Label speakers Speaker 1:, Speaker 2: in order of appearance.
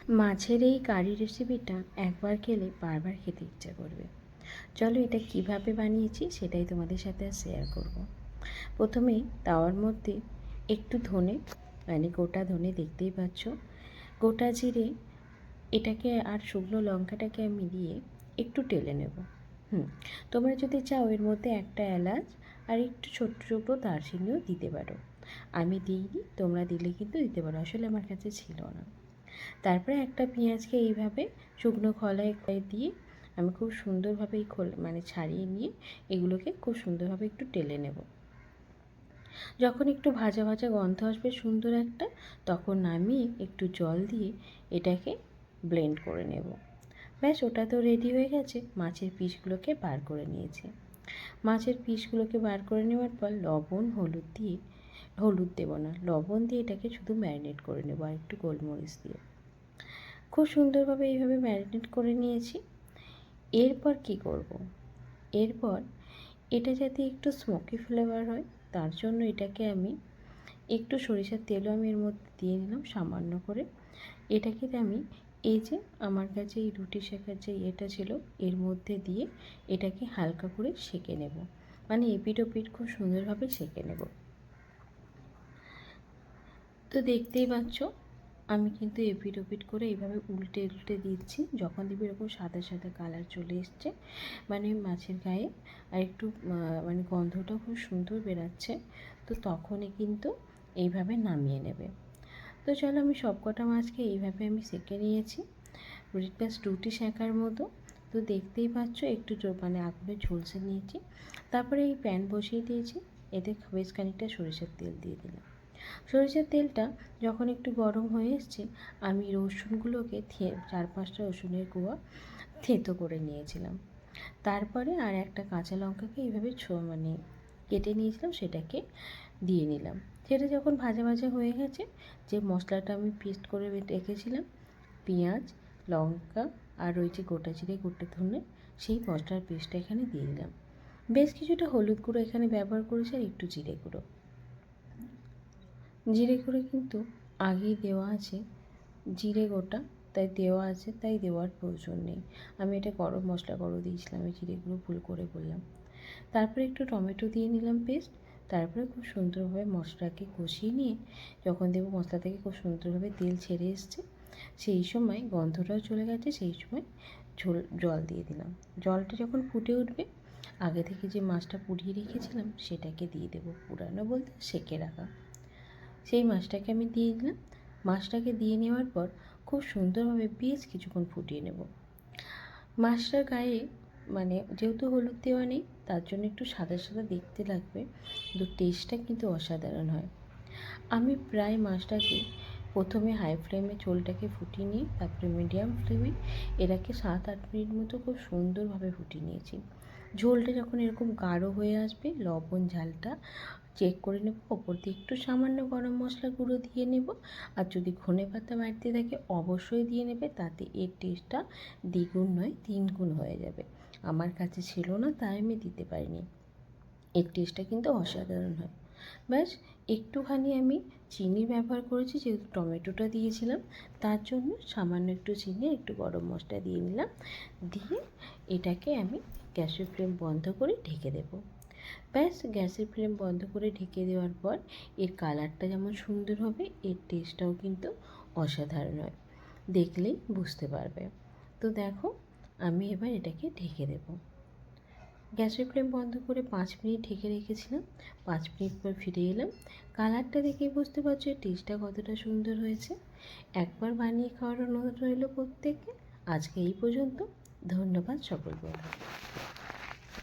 Speaker 1: মাছের এই কারি রেসিপিটা একবার খেলে বারবার খেতে ইচ্ছা করবে। চলো এটা কিভাবে বানিয়েছি সেটাই তোমাদের সাথে শেয়ার করব। প্রথমেই তাওয়ার মধ্যে একটু ধনে গোটা ধনে দেখতেই পাচ্ছ, গোটা জিরে এটাকে আর শুকনো লঙ্কাটাকে আমি দিয়ে একটু টেলে নেব। তোমরা যদি চাও এর মধ্যে একটা এলাচ আর একটু ছোট্ট ছোটো দারচিনিও দিতে পারো। আমি দিইনি, তোমরা দিলে কিন্তু দিতে পারো, আসলে আমার কাছে ছিল না। তারপরে একটা পেঁয়াজকে এইভাবে শুকনো খোলায় দিয়ে আমি খুব সুন্দরভাবে এই ছাড়িয়ে নিয়ে এগুলোকে খুব সুন্দরভাবে একটু টেলে নেব। যখন একটু ভাজা ভাজা গন্ধ আসবে সুন্দর একটা, তখন নামিয়ে একটু জল দিয়ে এটাকে ব্লেন্ড করে নেব। ব্যাস, ওটা তো রেডি হয়ে গেছে। মাছের পিসগুলোকে বার করে নিয়েছি। মাছের পিসগুলোকে বার করে নেওয়ার পর লবণ হলুদ দেবো না, লবণ দিয়ে এটাকে শুধু ম্যারিনেট করে নেবো আর একটু গোলমরিচ দিয়ে। খুব সুন্দরভাবে এইভাবে ম্যারিনেট করে নিয়েছি। এরপর কি করব? এরপর এটা যাতে একটু স্মোকি ফ্লেভার হয় তার জন্য এটাকে আমি একটু সরিষার তেলও আমি এর মধ্যে দিয়ে নিলাম সামান্য করে। এটাকে আমি এই যে আমার কাছে এই রুটি শেখার যে ইয়েটা ছিল এর মধ্যে দিয়ে এটাকে হালকা করে সেঁকে নেব, মানে এপিট ওপিট খুব সুন্দরভাবে সেঁকে নেব। তো দেখতেই পাচ্ছ আমি কিন্তু এপিট ওপিট করে এইভাবে উল্টে উল্টে দিচ্ছি। যখন দেখবি এরকম সাদা সাদা কালার চলে এসছে, মানে মাছের গায়ে আর একটু গন্ধটাও খুব সুন্দর বেরাচ্ছে, তো তখনই কিন্তু এইভাবে নামিয়ে নেবে। তো চলো আমি সবকটা মাছকে এইভাবে আমি সেঁকে নিয়েছি রুটি সেঁকার মতো। তো দেখতেই পাচ্ছ একটু আগুনে ঝলসে নিয়েছি। তারপরে এই প্যান বসিয়ে দিয়েছি, এতে বেশ খানিকটা সরিষার তেল দিয়ে দিলাম। সরিষার তেলটা যখন একটু গরম হয়ে এসছে, আমি রসুনগুলোকে 4-5টা রসুনের কোয়া থেঁতো করে নিয়েছিলাম। তারপরে আর একটা কাঁচা লঙ্কাকে এইভাবে কেটে নিয়েছিলাম, সেটাকে দিয়ে নিলাম। সেটা যখন ভাজা ভাজা হয়ে গেছে, যে মশলাটা আমি পেস্ট করে রেখেছিলাম, পেঁয়াজ, লঙ্কা আর ওই যে গোটা জিরে গোটা ধনে, সেই মশলার পেস্টটা এখানে দিয়ে দিলাম। বেশ কিছুটা হলুদ গুঁড়ো এখানে ব্যবহার করেছি আর একটু জিরে গুঁড়ো কিন্তু আগেই দেওয়া আছে, জিরে গোটা তাই দেওয়া আছে, তাই দেওয়ার প্রয়োজন নেই। আমি এটা গরম মশলা দিয়েছিলাম, এই জিরে গুঁড়ো ভুল করে বললাম। তারপরে একটু টমেটো দিয়ে নিলাম পেস্ট। তারপরে খুব সুন্দরভাবে মশলাকে কষিয়ে নিয়ে যখন দেখব মশলা থেকে খুব সুন্দরভাবে তেল ছেড়ে এসছে, সেই সময় গন্ধটাও চলে গেছে, সেই সময় জল দিয়ে দিলাম। জলটা যখন ফুটে উঠবে, আগে থেকে যে মাছটা পুড়িয়ে রেখেছিলাম সেটাকে দিয়ে দেবো, পুরানো বলতে সেঁকে রাখা। সেই মাছটাকে আমি দিয়ে দিলাম। মাছটাকে দিয়ে নেওয়ার পর খুব সুন্দরভাবে বেশ কিছুক্ষণ ফুটিয়ে নেব। মাছটার গায়ে যেহেতু হলুদ দেওয়া নেই, তার জন্য একটু সাদা সাদা দেখতে লাগবে, কিন্তু টেস্টটা কিন্তু অসাধারণ হয়। আমি প্রায় মাছটাকে প্রথমে হাই ফ্লেমে ঝোলটাকে ফুটিয়ে নিয়ে তারপরে মিডিয়াম ফ্লেমে এটাকে 7-8 মিনিট মতো খুব সুন্দরভাবে ফুটিয়ে নিয়েছি। ঝোলটা যখন এরকম গাঢ় হয়ে আসবে, লবণ ঝালটা চেক করে নেব, ওপর দিয়ে একটু সামান্য গরম মশলা গুঁড়ো দিয়ে নেব। আর যদি ধনেপাতা বাড়তে থাকে অবশ্যই দিয়ে নেবে, তাতে এর টেস্টটা দ্বিগুণ নয় 3 গুণ হয়ে যাবে। আমার কাছে ছিল না তাই আমি দিতে পারিনি, এর টেস্টটা কিন্তু অসাধারণ হয়। ব্যাস, একটুখানি আমি চিনি ব্যবহার করেছি, যেহেতু টমেটোটা দিয়েছিলাম তার জন্য সামান্য একটু চিনি, একটু গরম মশলা দিয়ে নিলাম। দিয়ে এটাকে আমি গ্যাসের ফ্লেম বন্ধ করে ঢেকে দেব। ব্যাস, গ্যাসের ফ্লেম বন্ধ করে ঢেকে দেওয়ার পর এর কালারটা যেমন সুন্দর হবে, এর টেস্টটাও কিন্তু অসাধারণ হয়, দেখলেই বুঝতে পারবে। তো দেখো, আমি এবার এটাকে ঢেকে দেব। গ্যাসের ফ্লেম বন্ধ করে 5 মিনিট ঢেকে রেখেছিলাম। 5 মিনিট পর ফিরে এলাম। কালারটা দেখেই বুঝতে পারছো টেস্টটা কতটা সুন্দর হয়েছে। একবার বানিয়ে খাওয়ার অনুরোধ রইল প্রত্যেককে। আজকে এই পর্যন্ত। ধন্যবাদ সকল বন্ধুকে।